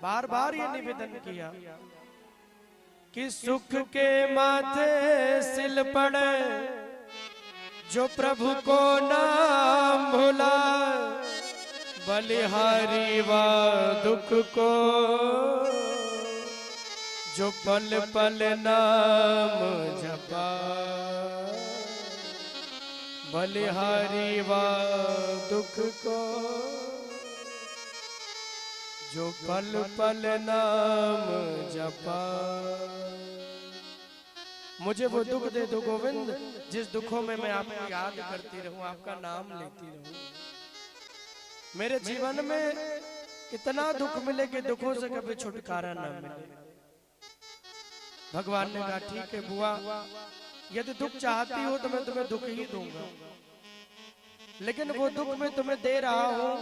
बार बार ये निवेदन किया कि सुख के माथे सिल पड़े जो प्रभु को नाम भुला, बलिहारी व दुख को जो पल पल नाम जपा, बलिहारी व दुख को जो पल पल नाम जपा। मुझे वो दुख दे दो गोविंद जिस दुखों में मैं आपको याद करती रहूं, आपका नाम लेती रहूं। मेरे जीवन में इतना दुख मिले कि दुखों से कभी छुटकारा ना मिले। भगवान ने कहा ठीक है बुआ, यदि दुख चाहती हो तो मैं तुम्हें दुख ही दूंगा, लेकिन वो दुख मैं तुम्हें दे रहा हूं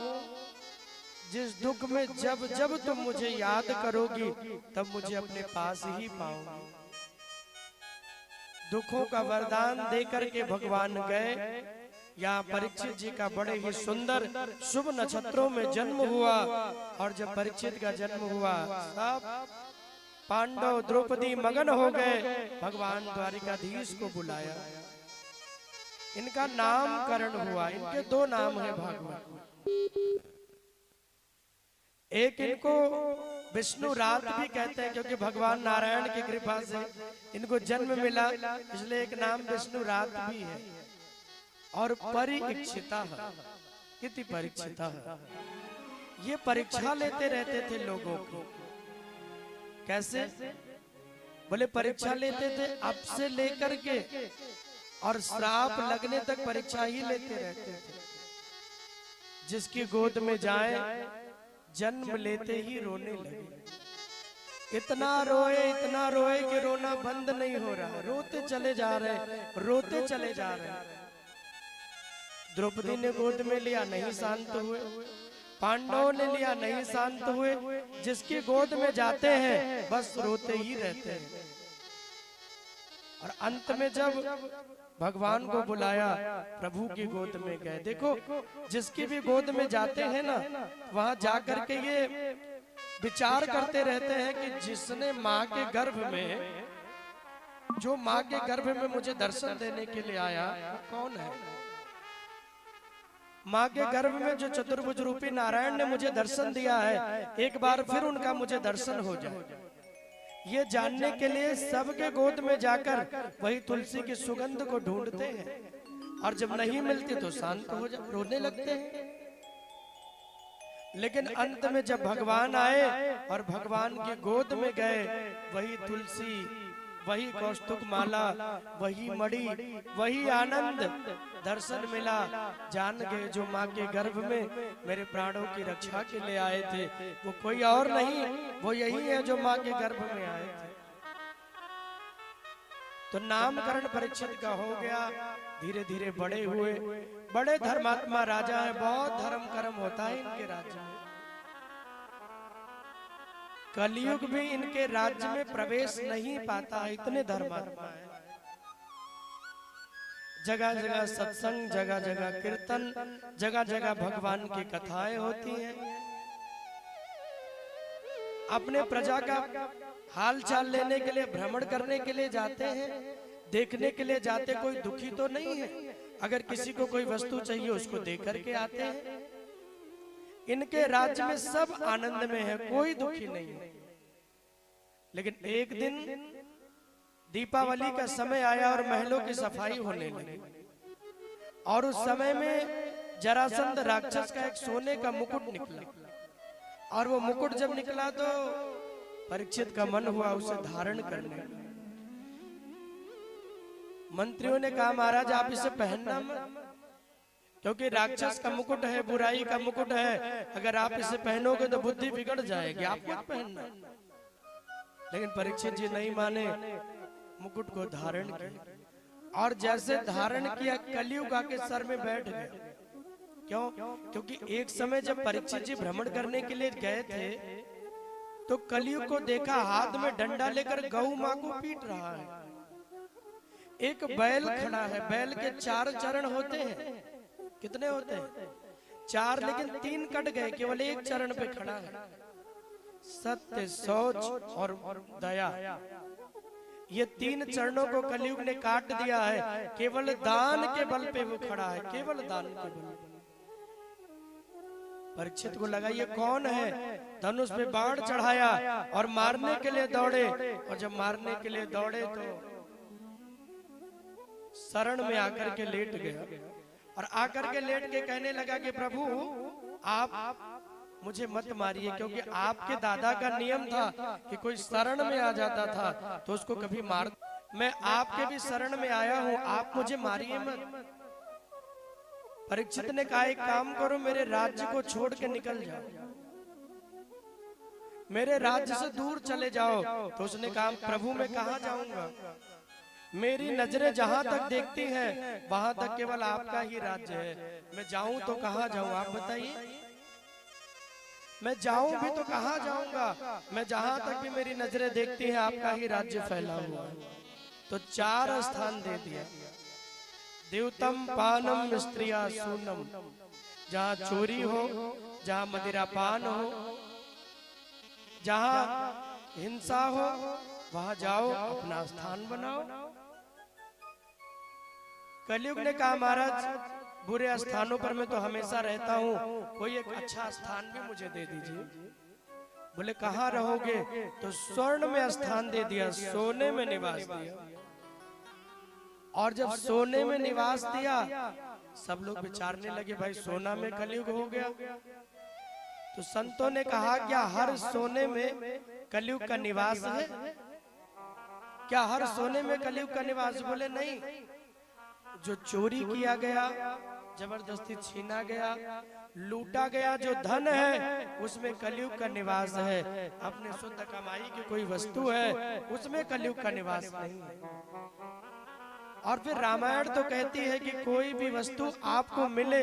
जिस दुख में जब जब तुम मुझे याद करोगी तब मुझे अपने पास ही पाओगी। दुखों का वरदान देकर के भगवान गए। यहाँ परीक्षित जी का बड़े ही सुंदर शुभ नक्षत्रों में जन्म हुआ, और जब परीक्षित का जन्म हुआ सब पांडव द्रौपदी मगन हो गए। भगवान द्वारिकाधीश को बुलाया, इनका नामकरण हुआ। इनके दो नाम है भागवत में, एक इनको विष्णु रात भी कहते हैं क्योंकि भगवान नारायण की कृपा से इनको जन्म मिला, इसलिए एक नाम विष्णु रात भी है। और परीक्षिता है, किति परीक्षिता है, ये परीक्षा लेते रहते थे लोगों को। कैसे? बोले परीक्षा लेते थे अब से लेकर के और श्राप लगने तक परीक्षा ही लेते रहते थे। जिसकी गोद में जाए जन्म लेते ही रोने लगे। इतना रोए कि रोना बंद नहीं हो रहा, रोते चले जा रहे, रोते चले जा रहे। द्रौपदी ने गोद में लिया, नहीं शांत हुए। पांडवों ने लिया, नहीं शांत हुए। जिसकी गोद में जाते हैं बस रोते ही रहते हैं। और अंत में जब भगवान को बुलाया, प्रभु की गोद में गए। देखो जिसकी भी गोद में जाते हैं ना, वहां जाकर के ये विचार करते रहते हैं कि जिसने माँ के गर्भ में, जो माँ के गर्भ में मुझे दर्शन देने के लिए आया वो कौन है? माँ के गर्भ में जो चतुर्भुज रूपी नारायण ने मुझे दर्शन दिया है, एक बार फिर उनका मुझे दर्शन हो जाए। ये जानने के लिए सबके गोद में जाकर वही तुलसी की सुगंध को ढूंढते हैं, और जब नहीं मिलती तो शांत हो जा, रोने लगते हैं। लेकिन अंत में जब भगवान आए और भगवान की गोद में गए, वही तुलसी, वही कौस्तुभ माला, वही मणि, वही आनंद दर्शन मिला। जान गए जो माँ के गर्भ में मेरे प्राणों की रक्षा के लिए आए थे वो कोई और नहीं, वो यही है जो माँ के गर्भ में आए थे। तो नामकरण परीक्षित का हो गया। धीरे धीरे बड़े हुए, बड़े धर्मात्मा राजा है, बहुत धर्म कर्म होता है इनके राज्य में। कलयुग भी इनके राज्य में प्रवेश नहीं पाता है, इतने धर्मात्मा है। जगह जगह सत्संग, जगह जगह कीर्तन, जगह जगह भगवान की कथाएं होती हैं। अपने प्रजा का हाल चाल लेने के लिए, भ्रमण करने के लिए जाते हैं, देखने के लिए जाते। कोई दुखी तो नहीं है, अगर किसी को कोई वस्तु चाहिए उसको दे करके आते हैं। इनके राज्य में सब आनंद में है, कोई दुखी नहीं है। लेकिन एक दिन दीपावली का समय आया और महलों की सफाई होने लगी, और उस समय में जरासंध राक्षस का एक सोने का मुकुट निकला। और वो मुकुट जब निकला तो परीक्षित का मन हुआ उसे धारण करने। मंत्रियों ने कहा महाराज आप इसे पहनना मत, क्योंकि राक्षस का मुकुट है, बुराई का मुकुट है, अगर आप इसे पहनोगे तो बुद्धि बिगड़ जाएगी, आप मत पहनना। लेकिन परीक्षित जी नहीं माने, मुकुट को धारण किया, और जैसे धारण किया कलयुग आके सर में बैठ गया। क्यों? क्योंकि एक समय जब परीक्षित जी भ्रमण करने के लिए गए थे तो कलयुग को देखा हाथ में डंडा लेकर गौ माँ को पीट रहा है। एक बैल खड़ा है, बैल के 4 चरण होते हैं। कितने होते हैं? 4, लेकिन 3 कट गए, केवल एक चरण पे खड़ा है। सत्य, शौच और दया, ये 3 चरणों को कलयुग ने काट दिया है। केवल दान के बल पे वो खड़ा है, केवल दान के बल पे। परीक्षित को लगा ये कौन है, धनुष पे बाण चढ़ाया और मारने के लिए दौड़े, और जब मारने के लिए दौड़े तो शरण में आकर के लेट गया, और आकर के लेट के कहने लगा कि प्रभु आप मुझे मत मारिए, क्योंकि आपके दादा का नियम था कि कोई शरण में आ जाता था तो उसको कभी मार, मैं आपके भी शरण में आया हूं, आप मुझे मारिए मत। परीक्षित ने कहा एक काम करो, मेरे राज्य को छोड़ के निकल जाओ, मेरे राज्य से दूर चले जाओ। तो उसने कहा प्रभु मैं कहां जाऊंगा, मेरी नजरें जहां तक देखती हैं वहां तक केवल आपका ही राज्य है, मैं जाऊं तो कहां जाऊं आप बताइए, मैं जाऊं भी तो कहां जाऊंगा, मैं जहां तक भी मेरी नजरें देखती हैं आपका ही राज्य फैला हुआ है। तो 4 स्थान दे दिया, देवतम पानम स्त्रिया सूनम, जहां चोरी हो, जहां मदिरापान हो, जहां हिंसा हो, वहां जाओ, अपना स्थान बनाओ। कलयुग ने कहा महाराज बुरे स्थानों पर मैं तो हमेशा रहता हूँ, कोई एक अच्छा स्थान भी मुझे दे दीजिए। बोले कहाँ रहोगे, तो स्वर्ण में स्थान दे दिया, सोने में निवास दिया। और जब सोने में निवास दिया सब लोग विचारने लगे भाई सोना में कलयुग हो गया। तो संतों ने कहा क्या हर सोने में कलयुग का निवास है, क्या हर सोने में कलयुग का निवास? बोले नहीं, जो चोरी किया गया, जबरदस्ती छीना गया, लूटा गया जो धन है उसमें कलयुग का निवास है, अपने शुद्ध कमाई की कोई वस्तु है उसमें कलयुग का निवास नहीं है। और फिर रामायण तो कहती है कि कोई भी वस्तु आपको मिले,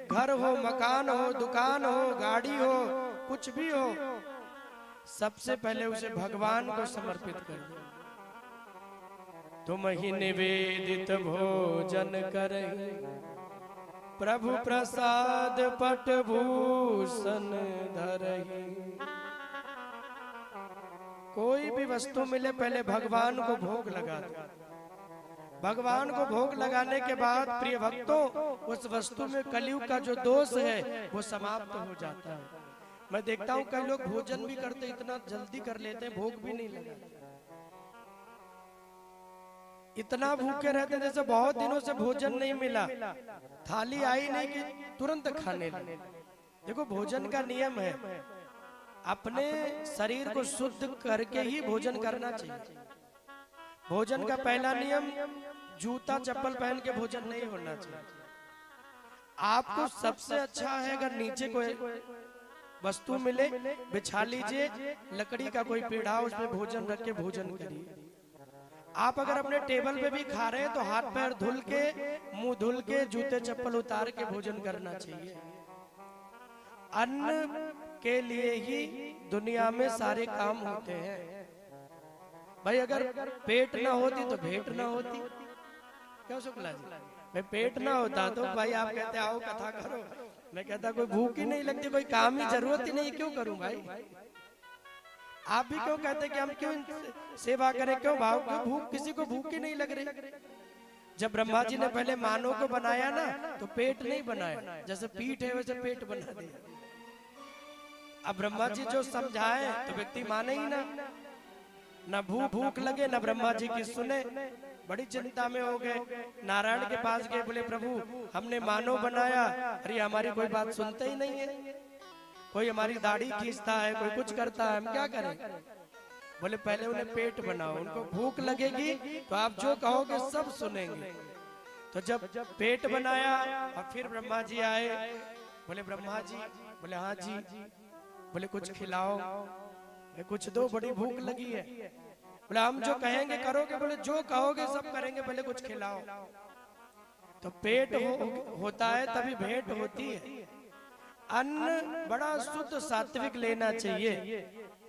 घर हो, मकान हो, दुकान हो, गाड़ी हो, कुछ भी हो, सबसे पहले उसे भगवान को समर्पित कर दो। तुम ही निवेदित भोजन करहि, प्रभु प्रसाद पट भूषण धरहि। कोई भी वस्तु मिले पहले भगवान को भोग लगा दो। भगवान को भोग लगाने के बाद प्रिय भक्तों उस वस्तु में कलयुग का जो दोष है वो समाप्त हो जाता है। मैं देखता हूँ कई लोग भोजन भी करते इतना जल्दी कर लेते हैं, भोग भी नहीं लगाते, इतना भूखे रहते जैसे बहुत दिनों से भोजन नहीं मिला, थाली आई नहीं कि तुरंत खाने लगे। देखो भोजन का नियम है, अपने शरीर को शुद्ध करके ही भोजन करना चाहिए। भोजन का पहला नियम जूता चप्पल पहन के भोजन नहीं होना चाहिए। आपको सबसे अच्छा है अगर नीचे कोई वस्तु मिले बिछा लीजिए, लकड़ी का कोई पेड़ा उसमें भोजन रख के भोजन करिए। आप अगर अपने टेबल पे भी खा रहे हैं तो हाथ पैर धुल के, मुंह धुल के, जूते चप्पल उतार के भोजन करना चाहिए। अन्न के लिए ही दुनिया में सारे काम होते हैं भाई। अगर पेट ना होती तो भेंट ना होती, क्यों शुक्ला जी? भाई पेट ना होता तो भाई आप कहते आओ कथा करो, मैं कहता कोई भूख ही नहीं लगती, कोई काम ही जरूरत ही नहीं, क्यों करूं भाई? आप भी क्यों कहते कि हम क्यों सेवा करें, क्यों भाव, क्यों भूख, किसी को भूख ही नहीं लग रही। जब ब्रह्मा जी ने पहले मानव को बनाया ना तो पेट नहीं बनाया, जैसे पीठ है वैसे पेट बना दिया। अब ब्रह्मा जी जो समझाए तो व्यक्ति माने ही ना भूख लगे ना ब्रह्मा जी की सुने। बड़ी चिंता में हो गए, नारायण के पास गए, बोले प्रभु हमने मानव बनाया, अरे हमारी कोई बात सुनते ही नहीं है, कोई हमारी दाढ़ी खींचता है, कोई कुछ करता है, हम क्या करें? बोले पहले उन्हें पेट बनाओ, उनको भूख लगेगी तो आप जो कहोगे सब सुनेंगे। तो जब पेट बनाया और फिर ब्रह्मा जी आए, बोले ब्रह्मा जी, बोले हाँ जी, बोले कुछ खिलाओ, कुछ दो, बड़ी भूख लगी है। बोले हम जो कहेंगे करोगे? बोले जो कहोगे सब करेंगे, पहले कुछ खिलाओ। तो पेट होता है तभी भेंट होती है। अन्न बड़ा शुद्ध सात्विक लेना चाहिए।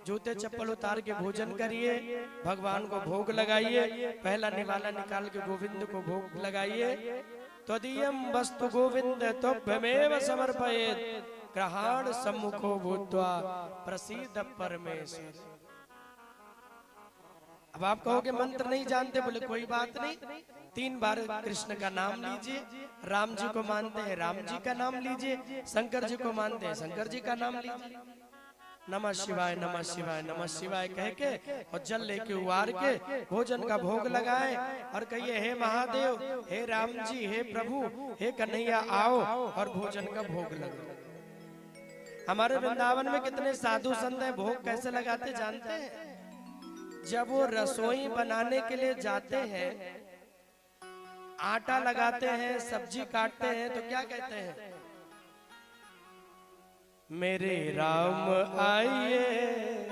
जूते चप्पल उतार के भोजन करिए, भगवान को भोग लगाइए, पहला निवाला निकाल के गोविंद को भोग लगाइए। त्वदीयम वस्तु गोविंद तुभ्यमेव समर्पयेत्, ग्रहाण सम्मुखो भूत्वा प्रसीद परमेश्वर। अब आप कहोगे मंत्र नहीं जानते, बोले कोई बात नहीं, 3 बार कृष्ण का नाम लीजिए, राम जी को मानते हैं राम जी का नाम लीजिए, शंकर जी को मानते हैं शंकर जी का नाम लीजिए, नमः शिवाय नमः शिवाय नमः शिवाय कह के और जल लेके उबार के भोजन का भोग लगाए और कहिए हे महादेव, हे राम जी, हे प्रभु, हे कन्हैया आओ और भोजन का भोग लगाओ। हमारे वृंदावन में कितने साधु संत हैं, भोग कैसे लगाते जानते हैं? जब वो रसोई बनाने के लिए जाते हैं, आटा लगाते हैं, सब्जी काटते हैं, तो क्या कहते हैं? मेरे राम आइए,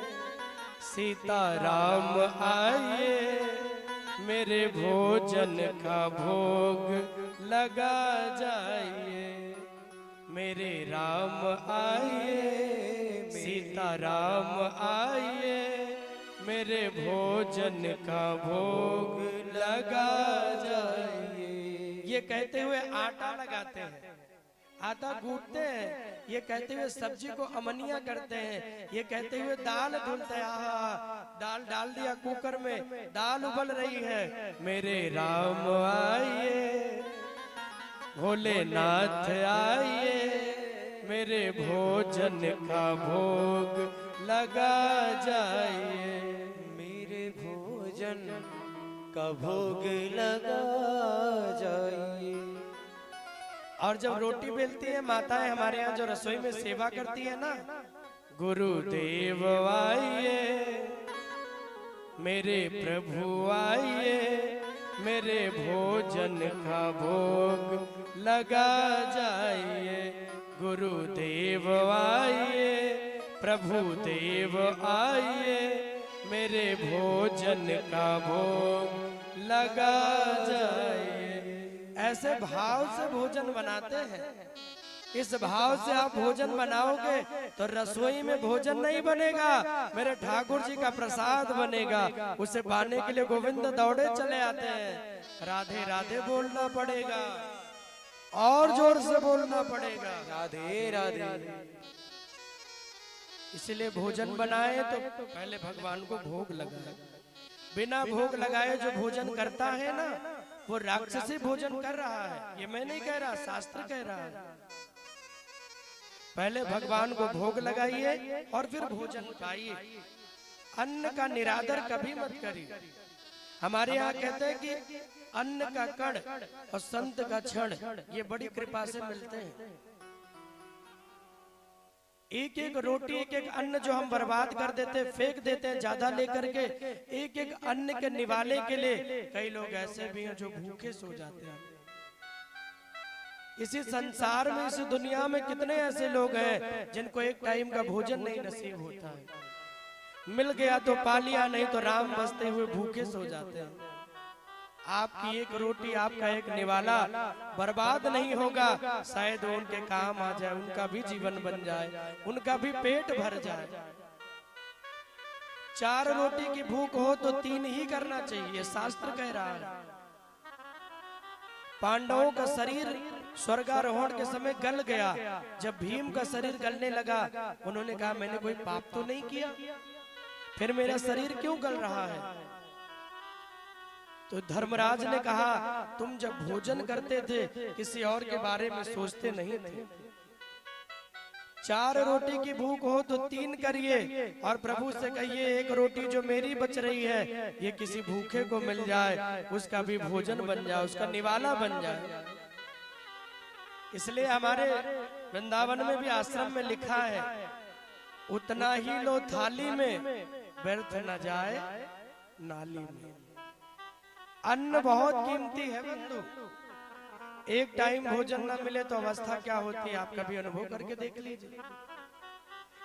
सीता राम आइए, मेरे भोजन का भोग लगा जाइए। मेरे राम आइए, सीता राम आइए, मेरे भोजन का भोग लगा जाइए। ये कहते हुए आटा लगाते हैं, आटा गूंथते हैं, ये कहते हुए सब्जी को अमनिया करते हैं, ये कहते हुए दाल धुलते हैं, आहा दाल डाल दिया कुकर में, दाल उबल रही है। मेरे राम आइए, भोलेनाथ आइए, मेरे भोजन का भोग लगा जाइए। मेरे भोजन का भोग लगा जाइए। और जब रोटी बेलती है माताएं हमारे यहाँ जो रसोई में सेवा करती है ना, गुरुदेव आइए, मेरे प्रभु आइए, मेरे भोजन का भोग लगा जाइए। गुरुदेव आइए, प्रभु देव आइए, मेरे भोजन का भोग लगा जाइए। ऐसे भाव से भोजन बनाते हैं। इस भाव से आप भोजन बनाओगे तो रसोई में भोजन नहीं बनेगा, मेरे ठाकुर जी का प्रसाद बनेगा। उसे पाने के लिए गोविंद दौड़े चले आते हैं, राधे राधे बोलना पड़ेगा और जोर से बोलना पड़ेगा, राधे राधे। इसलिए भोजन बनाए तो पहले भगवान को भोग लगाए। बिना भोग लगाए जो भोजन करता है ना, वो राक्षसी भोजन कर रहा है। ये मैं नहीं कह रहा, शास्त्र कह रहा है। पहले भगवान को भोग लगाइए और फिर भोजन खाइए। अन्न का निरादर कभी मत करिए। हमारे यहाँ कहते हैं कि अन्न का कण और संत का क्षण ये बड़ी कृपा से मिलते हैं। एक एक रोटी, एक एक अन्न जो हम बर्बाद कर देते, फेंक देते हैं ज्यादा लेकर के, एक एक अन्न के निवाले के लिए कई लोग ऐसे भी हैं जो भूखे सो जाते हैं। इसी संसार में, इस दुनिया में कितने ऐसे लोग हैं जिनको एक टाइम का भोजन नहीं नसीब होता है। मिल गया तो पा लिया, नहीं तो राम बसते हुए भूखे सो जाते हैं। आपकी एक रोटी, आपका एक निवाला बर्बाद नहीं होगा, शायद उनके काम आ जाए, उनका भी जीवन बन जाए, उनका भी पेट भर जाए। 4 रोटी की भूख हो तो 3 ही करना चाहिए, शास्त्र कह रहा है। पांडवों का शरीर स्वर्गारोहण के समय गल गया। जब भीम का शरीर गलने लगा, उन्होंने कहा मैंने कोई पाप तो नहीं किया, फिर मेरा शरीर क्यों गल रहा है? तो धर्मराज ने कहा तुम जब भोजन करते थे किसी और के बारे में सोचते नहीं थे। 4 रोटी की भूख हो तो 3 करिए और प्रभु से कहिए एक रोटी जो मेरी बच रही है ये किसी भूखे को मिल जाए, उसका भी भोजन बन जाए, उसका निवाला बन जाए। इसलिए हमारे वृंदावन में भी आश्रम में लिखा है, उतना ही लो थाली में, व्यर्थ न जाए नाली में। अन्न बहुत कीमती है बंधु। एक टाइम भोजन न मिले तो अवस्था क्या होती है, आप कभी अनुभव करके देख लीजिए।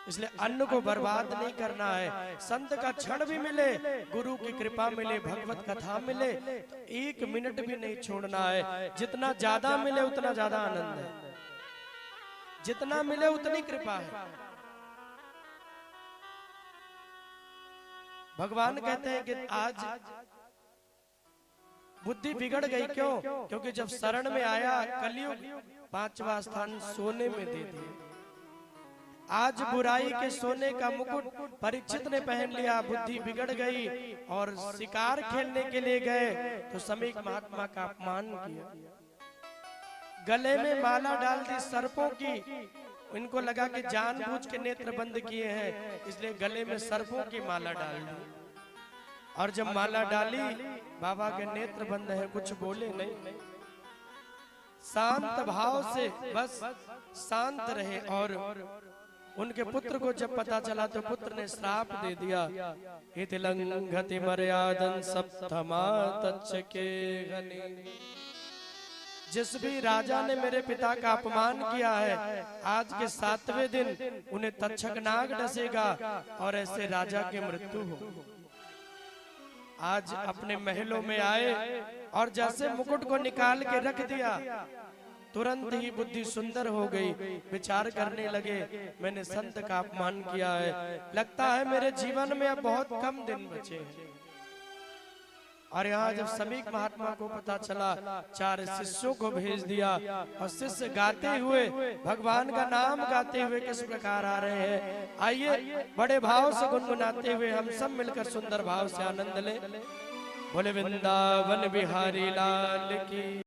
इसलिए अन्न को बर्बाद नहीं करना है। संत का क्षण भी मिले, गुरु की कृपा मिले, भगवत कथा मिले, तो 1 मिनट भी नहीं छोड़ना है। जितना ज्यादा मिले उतना ज्यादा आनंद है, जितना मिले उतनी कृपा है। भगवान कहते हैं कि आज बुद्धि बिगड़ गई, क्यों? क्योंकि जब शरण में आया कलयुग 5वां स्थान सोने में दे दिया। आज बुराई के सोने का मुकुट परीक्षित ने पहन लिया, बुद्धि बिगड़ गई और शिकार खेलने के लिए गए तो समीक महात्मा का अपमान किया, गले में माला डाल दी सर्पों की। इनको लगा कि जानबूझ के नेत्र बंद किए हैं, इसलिए गले में सर्पों की माला डाल दी। और जब माला डाली, बाबा के नेत्र बंद है, कुछ बोले नहीं, शांत भाव से बस शांत रहे। और उनके पुत्र को जब पता चला तो पुत्र ने श्राप दे दिया, इति लंघति मर्यादन सप्तमा तच्चके घने। जिस भी राजा ने मेरे पिता का अपमान किया है, आज के 7वें दिन उन्हें तक्षक नाग डसेगा और ऐसे राजा की मृत्यु हो। आज अपने महलों में आए और जैसे मुकुट को निकाल के रख दिया, तुरंत ही बुद्धि सुंदर हो गई। विचार करने लगे, मैंने संत का अपमान किया है, लगता है मेरे जीवन में अब बहुत कम दिन बचे हैं। और यहाँ जब समीक महात्मा को पता चला, 4 शिष्यों को भेज दिया और शिष्य गाते हुए भगवान का नाम गाते हुए किस प्रकार आ रहे हैं। आइए बड़े भाव से गुनगुनाते हुए हम सब मिलकर सुंदर भाव से आनंद लें। बोले वृंदावन बिहारी लाल की।